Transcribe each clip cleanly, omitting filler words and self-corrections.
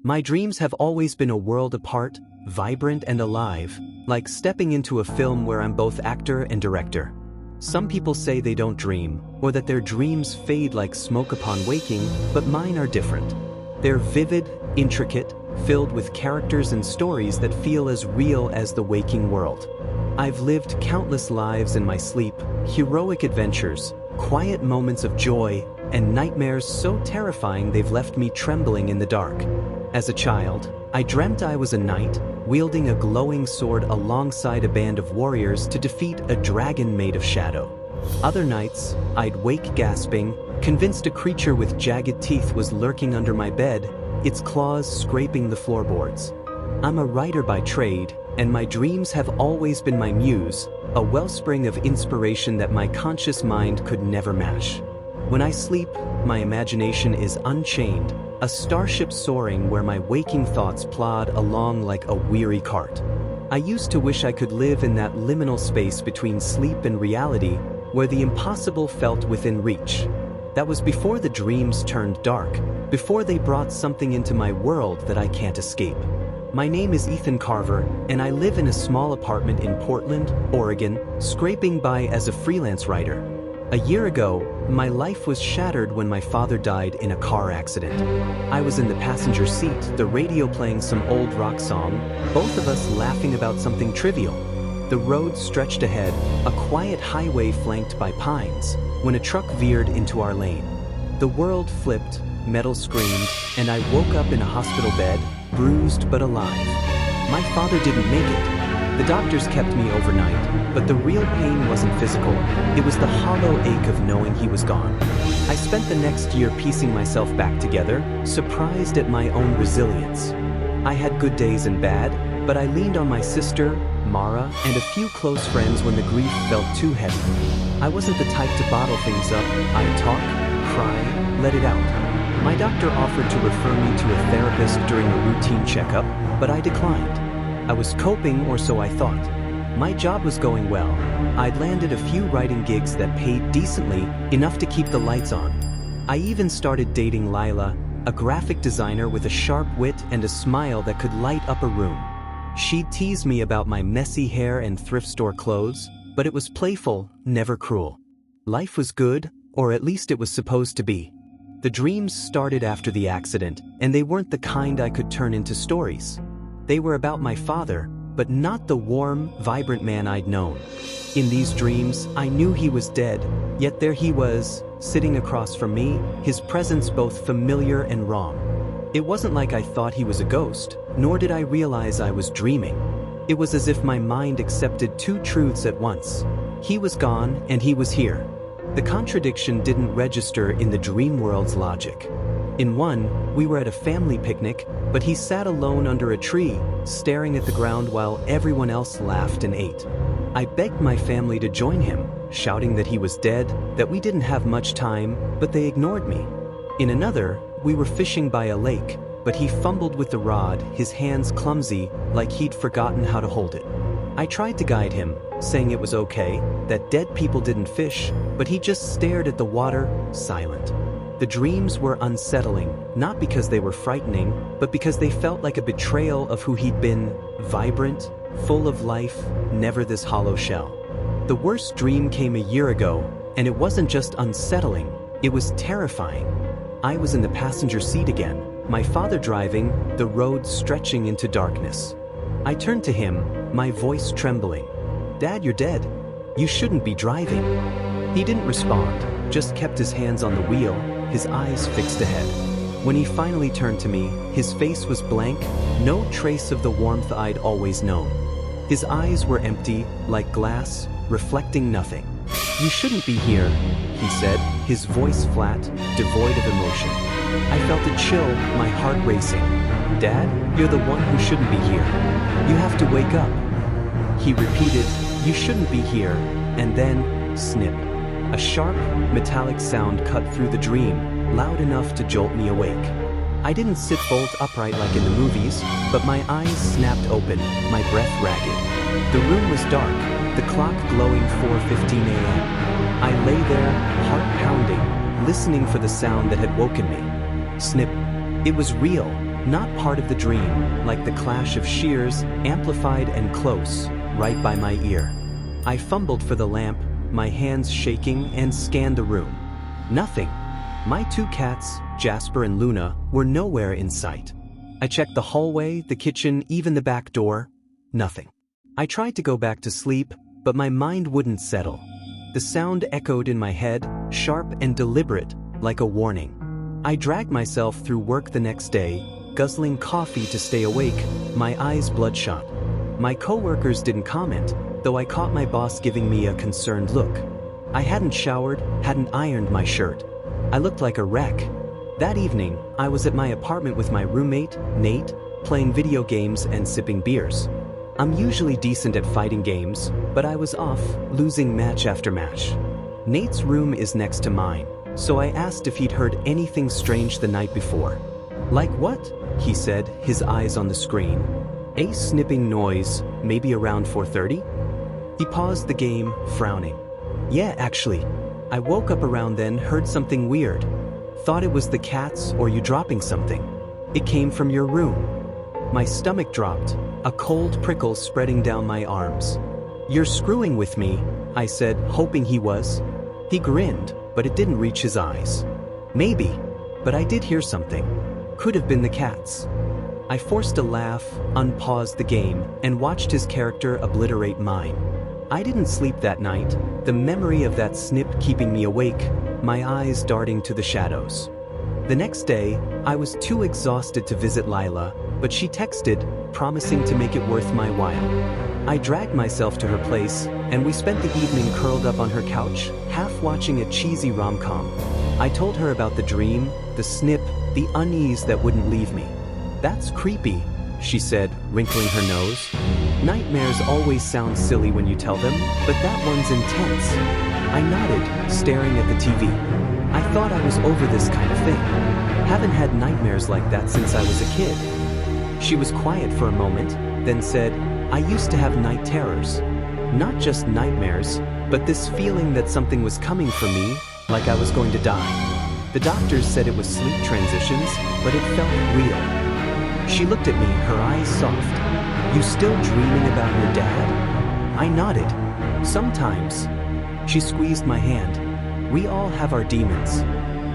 My dreams have always been a world apart, vibrant and alive, like stepping into a film where I'm both actor and director. Some people say they don't dream, or that their dreams fade like smoke upon waking, but mine are different. They're vivid, intricate, filled with characters and stories that feel as real as the waking world. I've lived countless lives in my sleep, heroic adventures, quiet moments of joy, and nightmares so terrifying they've left me trembling in the dark. As a child, I dreamt I was a knight, wielding a glowing sword alongside a band of warriors to defeat a dragon made of shadow. Other nights, I'd wake gasping, convinced a creature with jagged teeth was lurking under my bed, its claws scraping the floorboards. I'm a writer by trade, and my dreams have always been my muse, a wellspring of inspiration that my conscious mind could never match. When I sleep, my imagination is unchained, a starship soaring where my waking thoughts plod along like a weary cart. I used to wish I could live in that liminal space between sleep and reality, where the impossible felt within reach. That was before the dreams turned dark, before they brought something into my world that I can't escape. My name is Ethan Carver, and I live in a small apartment in Portland, Oregon, scraping by as a freelance writer. A year ago, my life was shattered when my father died in a car accident. I was in the passenger seat, the radio playing some old rock song, both of us laughing about something trivial. The road stretched ahead, a quiet highway flanked by pines, when a truck veered into our lane. The world flipped, metal screamed, and I woke up in a hospital bed, bruised but alive. My father didn't make it. The doctors kept me overnight, but the real pain wasn't physical. It was the hollow ache of knowing he was gone. I spent the next year piecing myself back together, surprised at my own resilience. I had good days and bad, but I leaned on my sister, Mara, and a few close friends when the grief felt too heavy. I wasn't the type to bottle things up. I'd talk, cry, let it out. My doctor offered to refer me to a therapist during a routine checkup, but I declined. I was coping, or so I thought. My job was going well. I'd landed a few writing gigs that paid decently, enough to keep the lights on. I even started dating Lila, a graphic designer with a sharp wit and a smile that could light up a room. She'd tease me about my messy hair and thrift store clothes, but it was playful, never cruel. Life was good, or at least it was supposed to be. The dreams started after the accident, and they weren't the kind I could turn into stories. They were about my father, but not the warm, vibrant man I'd known. In these dreams, I knew he was dead, yet there he was, sitting across from me, his presence both familiar and wrong. It wasn't like I thought he was a ghost, nor did I realize I was dreaming. It was as if my mind accepted two truths at once. He was gone, and he was here. The contradiction didn't register in the dream world's logic. In one, we were at a family picnic, but he sat alone under a tree, staring at the ground while everyone else laughed and ate. I begged my family to join him, shouting that he was dead, that we didn't have much time, but they ignored me. In another, we were fishing by a lake, but he fumbled with the rod, his hands clumsy, like he'd forgotten how to hold it. I tried to guide him, saying it was okay, that dead people didn't fish, but he just stared at the water, silent. The dreams were unsettling, not because they were frightening, but because they felt like a betrayal of who he'd been, vibrant, full of life, never this hollow shell. The worst dream came a year ago, and it wasn't just unsettling, it was terrifying. I was in the passenger seat again, my father driving, the road stretching into darkness. I turned to him, my voice trembling. "Dad, you're dead. You shouldn't be driving." He didn't respond, just kept his hands on the wheel, his eyes fixed ahead. When he finally turned to me, his face was blank, no trace of the warmth I'd always known. His eyes were empty, like glass, reflecting nothing. "You shouldn't be here," he said, his voice flat, devoid of emotion. I felt a chill, my heart racing. "Dad, you're the one who shouldn't be here. You have to wake up." He repeated, "You shouldn't be here," and then, snip. A sharp, metallic sound cut through the dream, loud enough to jolt me awake. I didn't sit bolt upright like in the movies, but my eyes snapped open, my breath ragged. The room was dark, the clock glowing 4:15 a.m. I lay there, heart pounding, listening for the sound that had woken me. Snip. It was real. Not part of the dream, like the clash of shears, amplified and close, right by my ear. I fumbled for the lamp, my hands shaking, and scanned the room. Nothing. My two cats, Jasper and Luna, were nowhere in sight. I checked the hallway, the kitchen, even the back door. Nothing. I tried to go back to sleep, but my mind wouldn't settle. The sound echoed in my head, sharp and deliberate, like a warning. I dragged myself through work the next day, guzzling coffee to stay awake, my eyes bloodshot. My coworkers didn't comment, though I caught my boss giving me a concerned look. I hadn't showered, hadn't ironed my shirt. I looked like a wreck. That evening, I was at my apartment with my roommate, Nate, playing video games and sipping beers. I'm usually decent at fighting games, but I was off, losing match after match. Nate's room is next to mine, so I asked if he'd heard anything strange the night before. Like what? He said, his eyes on the screen. A snipping noise, maybe around 4:30? He paused the game, frowning. Yeah, actually. I woke up around then, heard something weird. Thought it was the cats or you dropping something. It came from your room. My stomach dropped, a cold prickle spreading down my arms. You're screwing with me, I said, hoping he was. He grinned, but it didn't reach his eyes. Maybe, but I did hear something. Could have been the cats. I forced a laugh, unpaused the game, and watched his character obliterate mine. I didn't sleep that night, the memory of that snip keeping me awake, my eyes darting to the shadows. The next day, I was too exhausted to visit Lila, but she texted, promising to make it worth my while. I dragged myself to her place, and we spent the evening curled up on her couch, half watching a cheesy rom-com. I told her about the dream, the snip, the unease that wouldn't leave me. That's creepy, she said, wrinkling her nose. Nightmares always sound silly when you tell them, but that one's intense. I nodded, staring at the TV. I thought I was over this kind of thing. Haven't had nightmares like that since I was a kid. She was quiet for a moment, then said, I used to have night terrors. Not just nightmares, but this feeling that something was coming for me, like I was going to die. The doctors said it was sleep transitions, but it felt real. She looked at me, her eyes soft. You still dreaming about your dad? I nodded. Sometimes. She squeezed my hand. We all have our demons.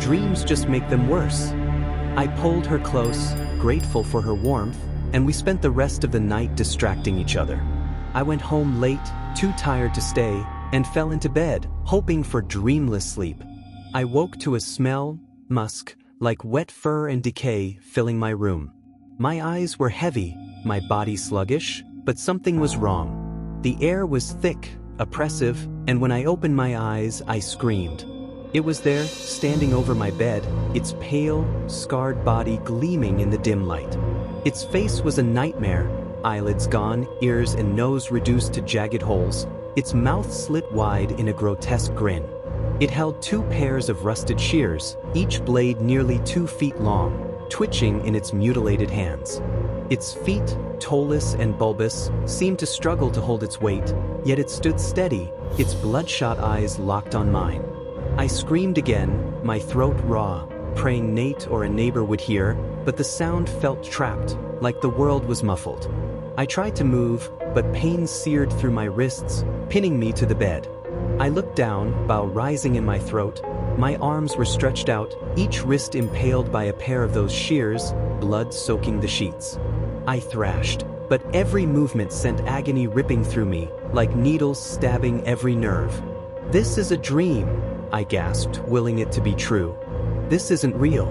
Dreams just make them worse. I pulled her close, grateful for her warmth, and we spent the rest of the night distracting each other. I went home late, too tired to stay, and fell into bed, hoping for dreamless sleep. I woke to a smell, musk, like wet fur and decay, filling my room. My eyes were heavy, my body sluggish, but something was wrong. The air was thick, oppressive, and when I opened my eyes, I screamed. It was there, standing over my bed, its pale, scarred body gleaming in the dim light. Its face was a nightmare, eyelids gone, ears and nose reduced to jagged holes, its mouth slit wide in a grotesque grin. It held 2 pairs of rusted shears, each blade nearly 2 feet long, twitching in its mutilated hands. Its feet, toeless and bulbous, seemed to struggle to hold its weight, yet it stood steady, its bloodshot eyes locked on mine. I screamed again, my throat raw, praying Nate or a neighbor would hear, but the sound felt trapped, like the world was muffled. I tried to move, but pain seared through my wrists, pinning me to the bed. I looked down, bile rising in my throat. My arms were stretched out, each wrist impaled by a pair of those shears, blood soaking the sheets. I thrashed, but every movement sent agony ripping through me, like needles stabbing every nerve. This is a dream, I gasped, willing it to be true. This isn't real.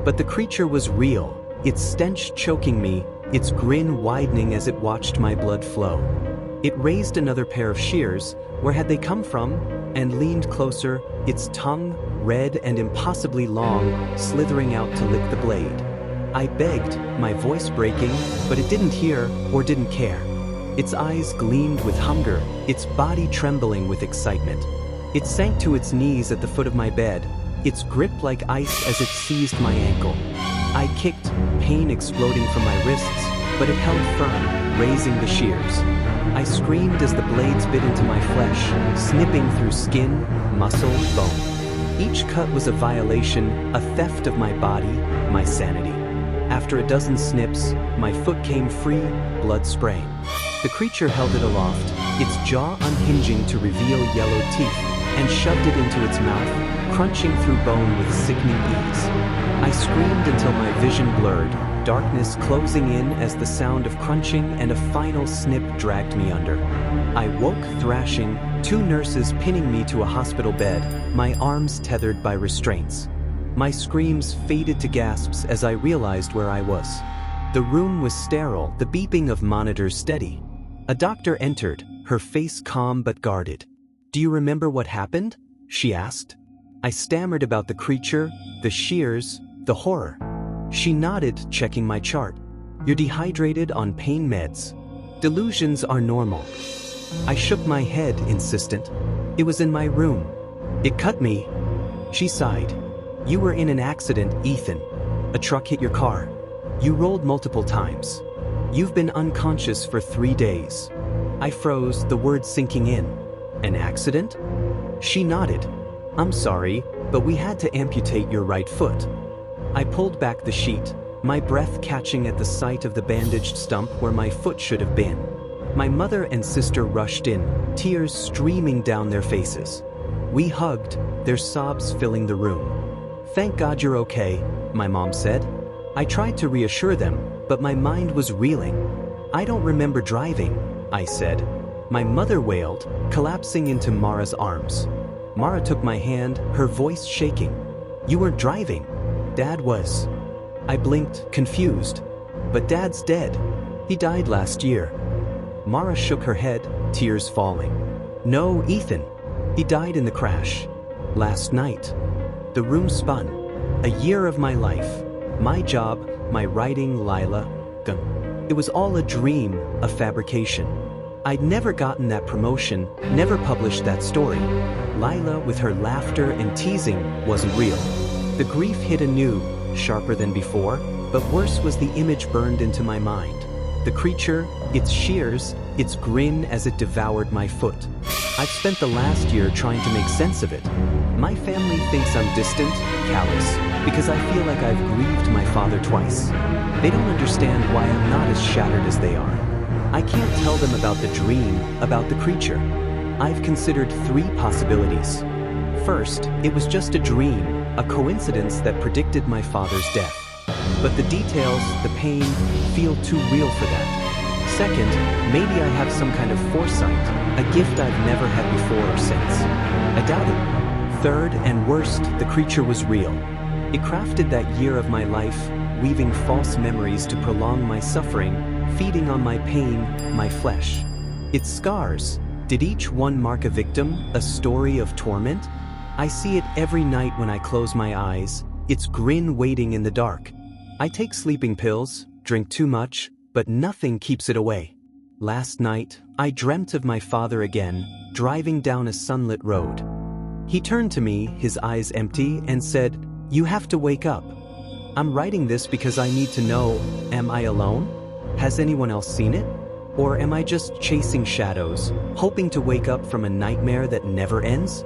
But the creature was real, its stench choking me, its grin widening as it watched my blood flow. It raised another pair of shears, where had they come from, and leaned closer, its tongue, red and impossibly long, slithering out to lick the blade. I begged, my voice breaking, but it didn't hear or didn't care. Its eyes gleamed with hunger, its body trembling with excitement. It sank to its knees at the foot of my bed, its grip like ice as it seized my ankle. I kicked, pain exploding from my wrists, but it held firm, raising the shears. I screamed as the blades bit into my flesh, snipping through skin, muscle, bone. Each cut was a violation, a theft of my body, my sanity. After a dozen snips, my foot came free, blood spraying. The creature held it aloft, its jaw unhinging to reveal yellow teeth, and shoved it into its mouth, crunching through bone with sickening ease. I screamed until my vision blurred, darkness closing in as the sound of crunching and a final snip dragged me under. I woke thrashing, 2 nurses pinning me to a hospital bed, my arms tethered by restraints. My screams faded to gasps as I realized where I was. The room was sterile, the beeping of monitors steady. A doctor entered, her face calm but guarded. "Do you remember what happened?" she asked. I stammered about the creature, the shears, the horror. She nodded, checking my chart. "You're dehydrated on pain meds. Delusions are normal." I shook my head, insistent. "It was in my room. It cut me." She sighed. "You were in an accident, Ethan. A truck hit your car. You rolled multiple times. You've been unconscious for 3 days." I froze, the words sinking in. "An accident?" She nodded. "I'm sorry, but we had to amputate your right foot." I pulled back the sheet, my breath catching at the sight of the bandaged stump where my foot should have been. My mother and sister rushed in, tears streaming down their faces. We hugged, their sobs filling the room. "Thank God you're okay," my mom said. I tried to reassure them, but my mind was reeling. "I don't remember driving," I said. My mother wailed, collapsing into Mara's arms. Mara took my hand, her voice shaking. "You weren't driving. Dad was." I blinked, confused. "But Dad's dead. He died last year." Mara shook her head, tears falling. "No, Ethan. He died in the crash. Last night." The room spun. A year of my life. My job, my writing, Lila. It was all a dream, a fabrication. I'd never gotten that promotion, never published that story. Lila, with her laughter and teasing, wasn't real. The grief hit anew, sharper than before, but worse was the image burned into my mind. The creature, its shears, its grin as it devoured my foot. I've spent the last year trying to make sense of it. My family thinks I'm distant, callous, because I feel like I've grieved my father twice. They don't understand why I'm not as shattered as they are. I can't tell them about the dream, about the creature. I've considered 3 possibilities. First, it was just a dream, a coincidence that predicted my father's death. But the details, the pain, feel too real for that. Second, maybe I have some kind of foresight, a gift I've never had before or since. I doubt it. Third, and worst, the creature was real. It crafted that year of my life, weaving false memories to prolong my suffering, feeding on my pain, my flesh. Its scars, did each one mark a victim, a story of torment? I see it every night when I close my eyes, its grin waiting in the dark. I take sleeping pills, drink too much, but nothing keeps it away. Last night, I dreamt of my father again, driving down a sunlit road. He turned to me, his eyes empty, and said, "You have to wake up." I'm writing this because I need to know, am I alone? Has anyone else seen it? Or am I just chasing shadows, hoping to wake up from a nightmare that never ends?